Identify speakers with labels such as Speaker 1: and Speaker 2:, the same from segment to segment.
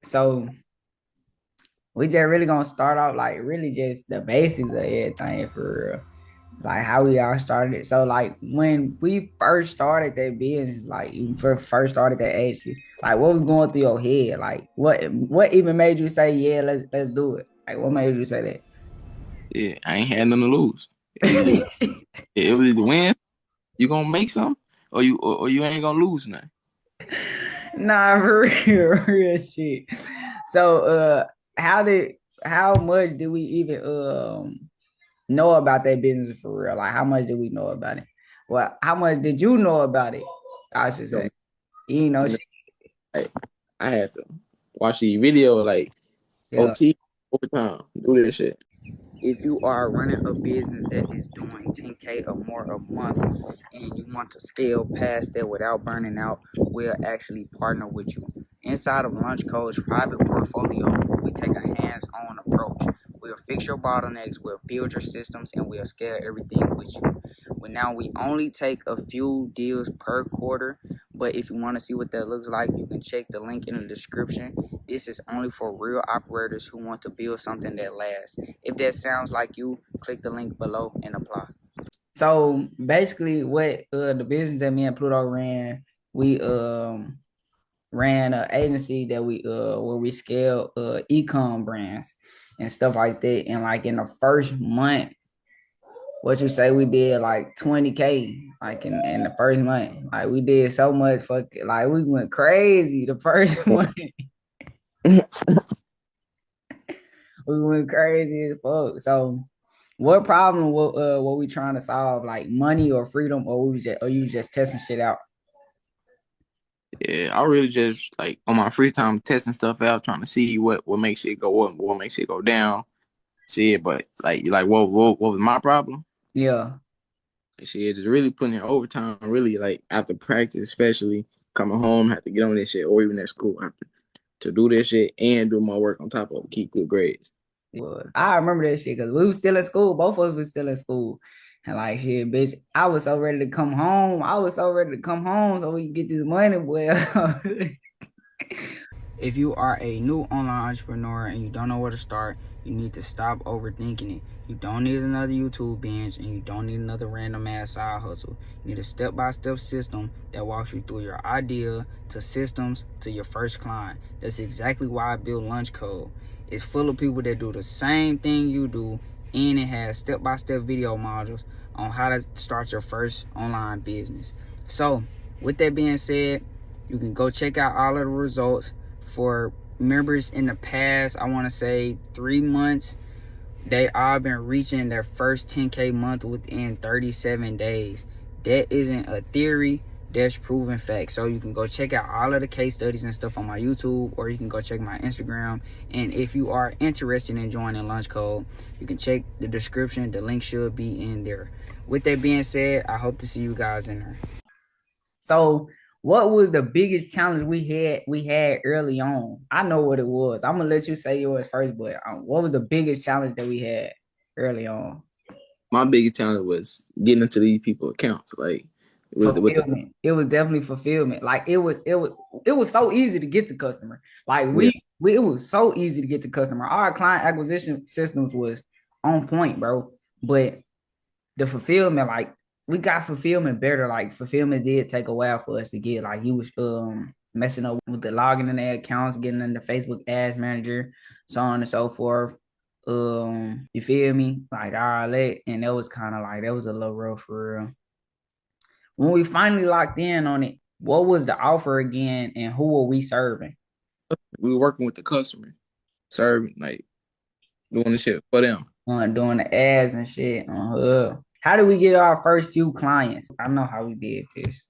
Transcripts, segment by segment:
Speaker 1: So we just really gonna start off like really just the basics of everything for real. Like how we all started it. So like when we first started that business, like you first started that agency, like what was going through your head? Like what even made you say, yeah, let's do it? Like what made you say
Speaker 2: Yeah, I ain't had nothing to lose.
Speaker 1: that?
Speaker 2: It was either win, you gonna make something, or you ain't gonna lose nothing.
Speaker 1: Nah, for real, real shit. So how did how much did we even know about that business for real? Like how much did we know about it? Well, how much did you know about it? I should
Speaker 2: So,
Speaker 1: say. You know
Speaker 2: you know,
Speaker 1: shit.
Speaker 2: like, I had to watch the video like
Speaker 1: Yeah.
Speaker 2: OT overtime, do this shit.
Speaker 1: If you are running a business that is doing 10K or more a month and you want to scale past that without burning out, we'll actually partner with you. Inside of LaunchCode's private portfolio, we take a hands-on approach. We'll fix your bottlenecks, we'll build your systems, and we'll scale everything with you. We only take a few deals per quarter, but if you want to see what that looks like, you can check the link in the description. This is only for real operators who want to build something that lasts. If that sounds like you, click the link below and apply. So basically, what the business that me and Pluto ran, we ran an agency that we where we scale ecom brands and stuff like that. And like in the first month, what you say we did like 20K like in the first month. Like we did so much like we went crazy the first month. We went crazy as fuck. So what problem were we trying to solve? Like money or freedom, or you just testing shit out?
Speaker 2: Yeah, I really just like on my free time testing stuff out, trying to see what makes it go up, what makes it go down. See it, but like what was my problem?
Speaker 1: Yeah.
Speaker 2: Shit, just really putting in overtime, really like after practice, especially coming home, have to get on this shit, or even at school, have to do this shit and do my work on top of it, keep good grades.
Speaker 1: Was. I remember that shit because we was still in school. Both of us was still in school. And like shit, bitch, I was so ready to come home. I was so ready to come home so we can get this money, boy. If you are a new online entrepreneur and you don't know where to start, you need to stop overthinking it. You don't need another YouTube binge and you don't need another random ass side hustle. You need a step by step system that walks you through your idea to systems to your first client. That's exactly why I built LaunchCode. It's full of people that do the same thing you do, and it has step by step video modules on how to start your first online business. So, with that being said, you can go check out all of the results for members in the past. I want to say 3 months. They all been reaching their first 10K month within 37 days. That isn't a theory. That's proven fact. So you can go check out all of the case studies and stuff on my YouTube, or you can go check my Instagram. And if you are interested in joining Lunch Code, you can check the description. The link should be in there. With that being said, I hope to see you guys in there. So what was the biggest challenge we had early on? I know what it was. I'm gonna let you say yours first, but what was the biggest challenge that we had early on?
Speaker 2: My biggest challenge was getting into these people accounts, like with the
Speaker 1: Fulfillment. It was definitely fulfillment. Like it was so easy to get the customer. Like
Speaker 2: yeah.
Speaker 1: we it was so easy to get the customer. Our client acquisition systems was on point, bro. But the fulfillment, like we got fulfillment better. Like fulfillment did take a while for us to get. Like he was messing up with the logging in their accounts, getting in the Facebook ads manager, so on and so forth. You feel me? Like all that, and that was kind of like that was a little rough for real. When we finally locked in on it, what was the offer again, and who were we serving?
Speaker 2: We were working with the customer, serving like doing the shit for them.
Speaker 1: On doing the ads and shit on her. How did we get our first few clients? I know how we did this.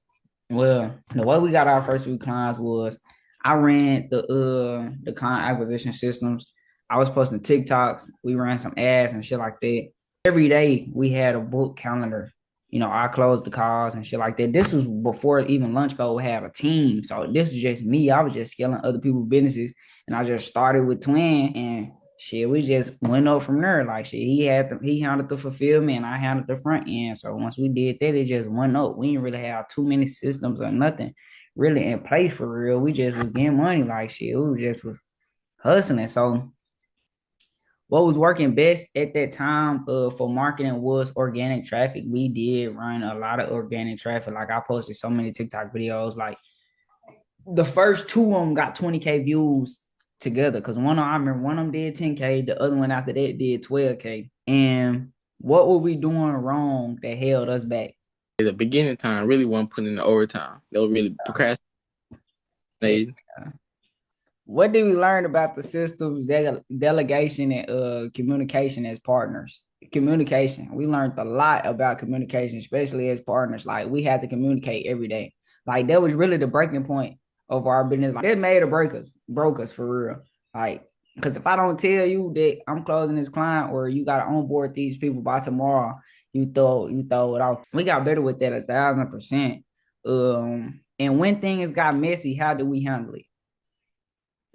Speaker 1: Well, the way we got our first few clients was I ran the client acquisition systems. I was posting TikToks. We ran some ads and shit like that. Every day we had a book calendar. I closed the calls and shit like that. This was before even Lunch Code had a team. So this is just me. I was just scaling other people's businesses. And I just started with Twin and shit, we just went up from there. Like shit, he handled the fulfillment, and I handled the front end. So once we did that, it just went up. We didn't really have too many systems or nothing really in place for real. We just was getting money like shit. We just was. hustling. So what was working best at that time for marketing was organic traffic. We did run a lot of organic traffic. Like I posted so many TikTok videos. Like the first two of them got 20K views together. Cause I remember one of them did 10K, the other one after that did 12K. And what were we doing wrong that held us back?
Speaker 2: The beginning time really wasn't putting in the overtime. They were really procrastinating.
Speaker 1: Yeah. What did we learn about the systems, delegation, and communication as partners? Communication. We learned a lot about communication, especially as partners. Like we had to communicate every day. Like that was really the breaking point of our business. Like that made or broke us for real. Like, because if I don't tell you that I'm closing this client or you got to onboard these people by tomorrow, you throw it off. We got better with that 1,000%. And when things got messy, how do we handle it?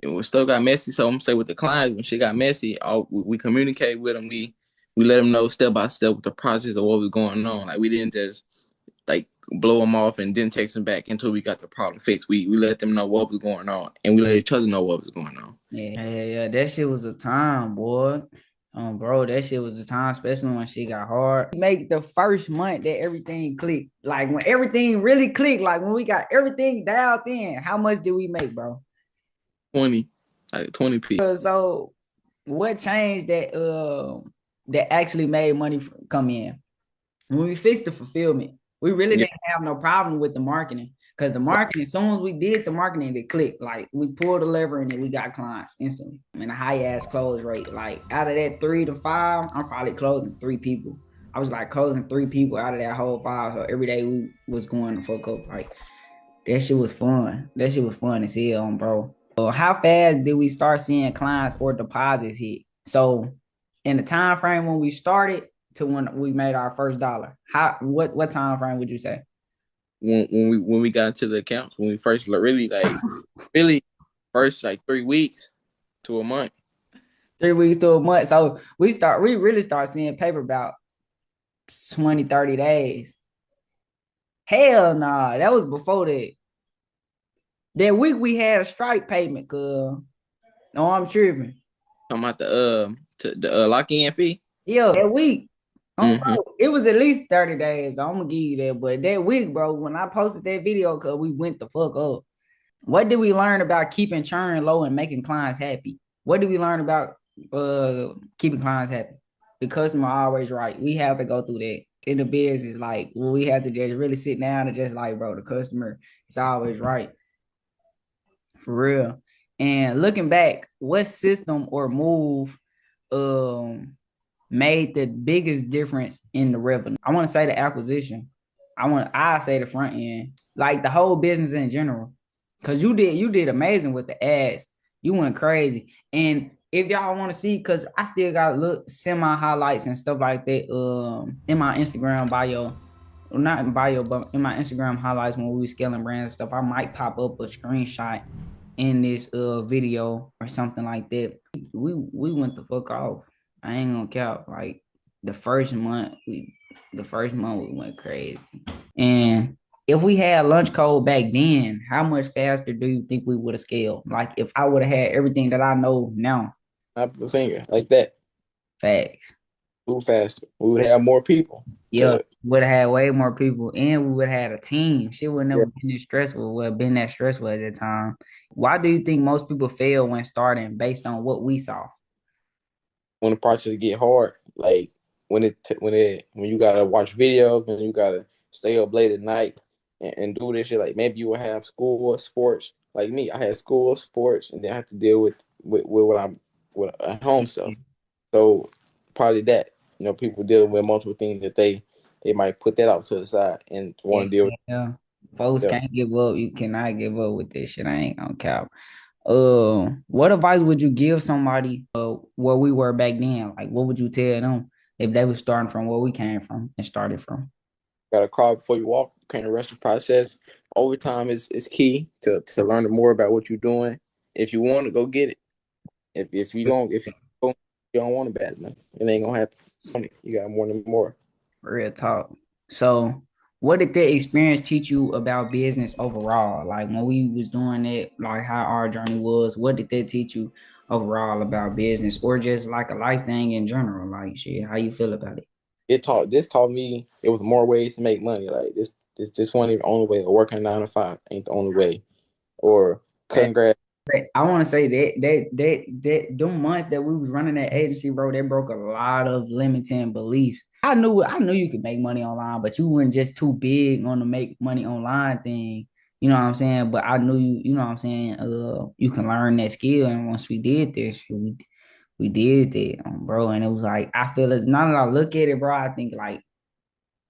Speaker 2: And when stuff got messy, so I'm gonna say with the clients, when shit got messy, we communicate with them. We let them know step by step with the process of what was going on. Like we didn't just like blow them off and didn't text them back until we got the problem fixed. We let them know what was going on, and we let each other know what was going on.
Speaker 1: Yeah. That shit was a time, boy. Bro, that shit was the time, especially when shit got hard. Make the first month that everything clicked. Like when everything really clicked, like when we got everything dialed in, how much did we make, bro?
Speaker 2: 20, like 20p.
Speaker 1: So what changed that actually made money come in? When we fixed the fulfillment, we really
Speaker 2: Yeah,
Speaker 1: didn't have no problem with the marketing. Because the marketing, as soon as we did the marketing, it clicked. Like we pulled the lever and then we got clients instantly. And a high ass close rate. Like out of that 3 to 5, I'm probably closing 3 people. I was like closing 3 people out of that whole 5. So every day we was going to fuck up. Like that shit was fun. That shit was fun as hell, bro. How fast did we start seeing clients or deposits hit? So in the time frame when we started to when we made our first dollar, what time frame would you say?
Speaker 2: when we got into the accounts, when we first really first like 3 weeks to a month.
Speaker 1: 3 weeks to a month. So we really start seeing paper about 20, 30 days. Hell nah. That was before that. That week we had a strike payment, cuz. No, I'm tripping.
Speaker 2: Talking about the lock-in fee.
Speaker 1: Yeah, that week.
Speaker 2: Mm-hmm.
Speaker 1: Bro, it was at least 30 days, though. I'm gonna give you that. But that week, bro, when I posted that video, cause we went the fuck up. What did we learn about keeping churn low and making clients happy? What did we learn about keeping clients happy? The customer always right. We have to go through that. In the business, like we have to just really sit down and just like, bro, the customer is always right. For real. And looking back, what system or move um made the biggest difference in the revenue? I want to say the acquisition. I say the front end, like the whole business in general. Cause you did amazing with the ads. You went crazy. And if y'all want to see, cause I still got look semi highlights and stuff like that in my Instagram bio. Well, not in bio, but in my Instagram highlights when we were scaling brands and stuff, I might pop up a screenshot in this video or something like that. We went the fuck off. I ain't gonna count. Like the first month we went crazy. And if we had LaunchCode back then, how much faster do you think we would have scaled? Like if I would have had everything that I know now.
Speaker 2: Snap the finger like that.
Speaker 1: Facts.
Speaker 2: Move faster. We would have more people.
Speaker 1: Yeah, would have had way more people, and we would have had a team. Shit would
Speaker 2: Yeah,
Speaker 1: never been this stressful. Would have been that stressful at that time. Why do you think most people fail when starting based on what we saw?
Speaker 2: when the process get hard, like when you gotta watch videos and you gotta stay up late at night and do this shit. Like maybe you will have school or sports. Like me, I had school, sports, and then I have to deal with what I'm with at home stuff. So probably that, people dealing with multiple things that they might put that out to the side and
Speaker 1: Yeah,
Speaker 2: want to deal with.
Speaker 1: yeah. Folks
Speaker 2: Yeah.
Speaker 1: can't give up. You cannot give up with this shit. I ain't gonna count. What advice would you give somebody where we were back then? Like, what would you tell them if they were starting from where we came from and started from?
Speaker 2: Got to crawl before you walk. You can't rush the process. Overtime is key to learn more about what you're doing. If you want to go get it. If you don't want it bad enough, it ain't gonna happen. You got more than more.
Speaker 1: Real talk. So, what did that experience teach you about business overall? Like when we was doing it, like how our journey was. What did that teach you overall about business or just like a life thing in general? Like, shit, how you feel about it?
Speaker 2: This taught me it was more ways to make money. Like this wasn't even the only way. Or working 9 to 5 ain't the only way. Or cutting grass.
Speaker 1: I want to say that them months that we was running that agency, bro, that broke a lot of limiting beliefs. I knew you could make money online, but you weren't just too big on the make money online thing. You know what I'm saying? But I knew you know what I'm saying? You can learn that skill. And once we did this, we did that, bro. And it was like, I feel as now that I look at it, bro, I think like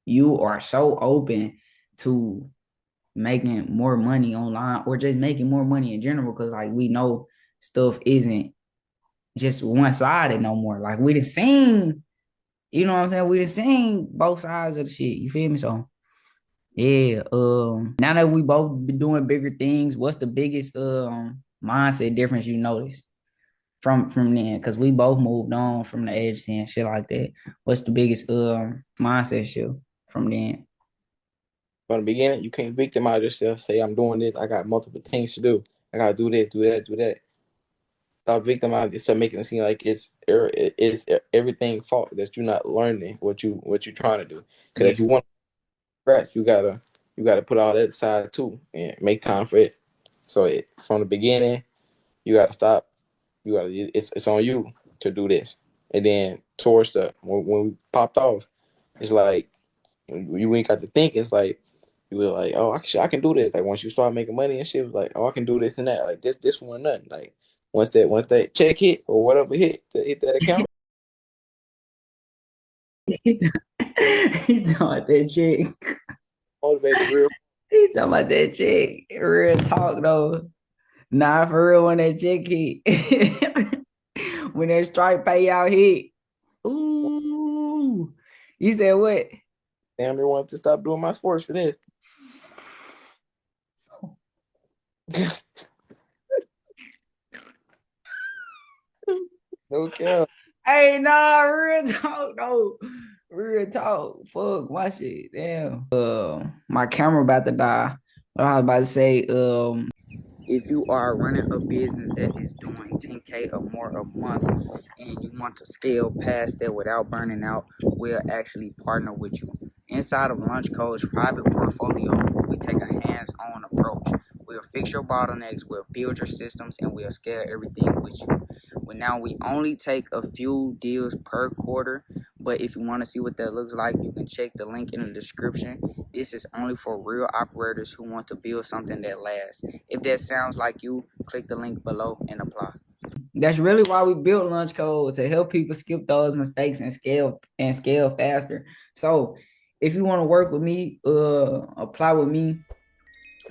Speaker 1: you are so open to making more money online or just making more money in general, because like we know stuff isn't just one-sided no more. Like we done seen, you know what I'm saying? We done seen both sides of the shit. You feel me? So yeah, now that we both be doing bigger things, what's the biggest mindset difference you noticed from then? Because we both moved on from the agency and shit like that. What's the biggest mindset shift from then?
Speaker 2: From the beginning, you can't victimize yourself. Say I'm doing this. I got multiple things to do. I gotta do this, do that, do that. Stop victimizing yourself, making it seem like it's everything fault that you're not learning what you're trying to do. Because
Speaker 1: Yeah.
Speaker 2: if you want to scratch, you gotta put all that aside too and make time for it. So from the beginning, you gotta stop. It's on you to do this. And then towards when we popped off, it's like you ain't got to think. It's like you were like, oh, I can do this. Like once you start making money and shit, it was like, oh, I can do this and that. Like this one nothing. Like once that check hit or whatever hit that account,
Speaker 1: He talking about that chick.
Speaker 2: motivated real.
Speaker 1: He talking about that chick. Real talk though. Nah, for real, when that chick hit. When that strike payout hit. Ooh. You said what?
Speaker 2: Damn near wanted to stop doing my sports for this. No cap.
Speaker 1: Hey, nah, real talk though. Real talk. Fuck my shit. Damn. My camera about to die. But I was about to say, if you are running a business that is doing 10K or more a month and you want to scale past that without burning out, we'll actually partner with you. Inside of LaunchCode's private portfolio, we take a hands-on approach. We'll fix your bottlenecks, we'll build your systems, and we'll scale everything with you. We only take a few deals per quarter, but if you want to see what that looks like, you can check the link in the description. This is only for real operators who want to build something that lasts. If that sounds like you, click the link below and apply. That's really why we built LaunchCode, to help people skip those mistakes and scale faster. So if you want to work with me, apply with me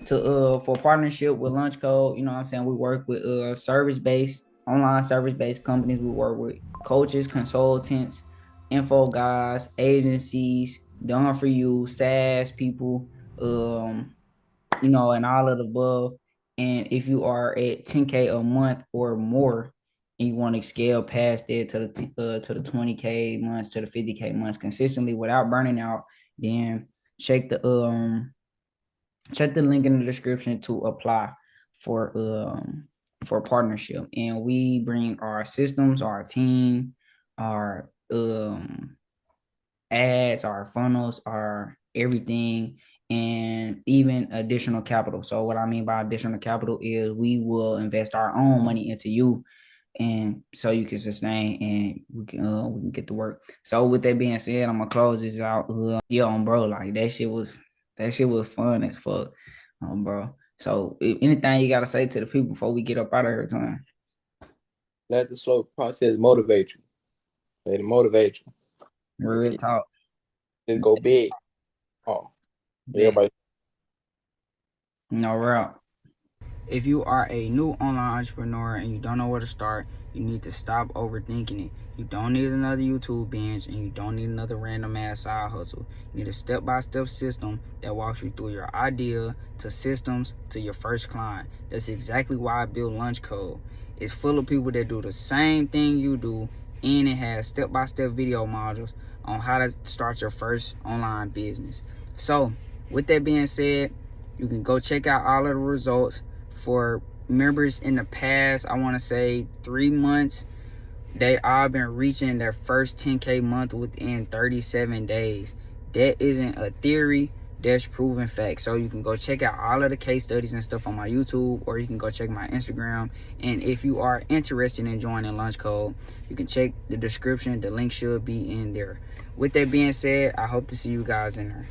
Speaker 1: to for partnership with LaunchCode. You know what I'm saying? We work with online service-based companies. We work with coaches, consultants, info guys, agencies, done for you, SaaS people, and all of the above. And if you are at 10K a month or more, and you want to scale past it to the 20K months, to the 50K months consistently without burning out, then check the link in the description to apply for partnership. And we bring our systems, our team, our ads, our funnels, our everything, and even additional capital. So what I mean by additional capital is we will invest our own money into you, and so you can sustain and we can get to work. So with that being said, I'm gonna close this out. Bro, like that shit was fun as fuck, bro. So anything you gotta say to the people before we get up out of here, time?
Speaker 2: Let the slow process motivate you. Let it motivate you.
Speaker 1: Real talk.
Speaker 2: Just go big. Oh,
Speaker 1: Bet.
Speaker 2: everybody.
Speaker 1: No route. If you are a new online entrepreneur and you don't know where to start, you need to stop overthinking it. You don't need another YouTube binge and you don't need another random ass side hustle. You need a step-by-step system that walks you through your idea to systems to your first client. That's exactly why I built LaunchCode. It's full of people that do the same thing you do, and it has step-by-step video modules on how to start your first online business. So with that being said, you can go check out all of the results for members in the past, I want to say 3 months, they all been reaching their first 10K month within 37 days. That isn't a theory, that's proven fact. So you can go check out all of the case studies and stuff on my YouTube, or you can go check my Instagram. And if you are interested in joining LaunchCode, you can check the description. The link should be in there. With that being said, I hope to see you guys in there.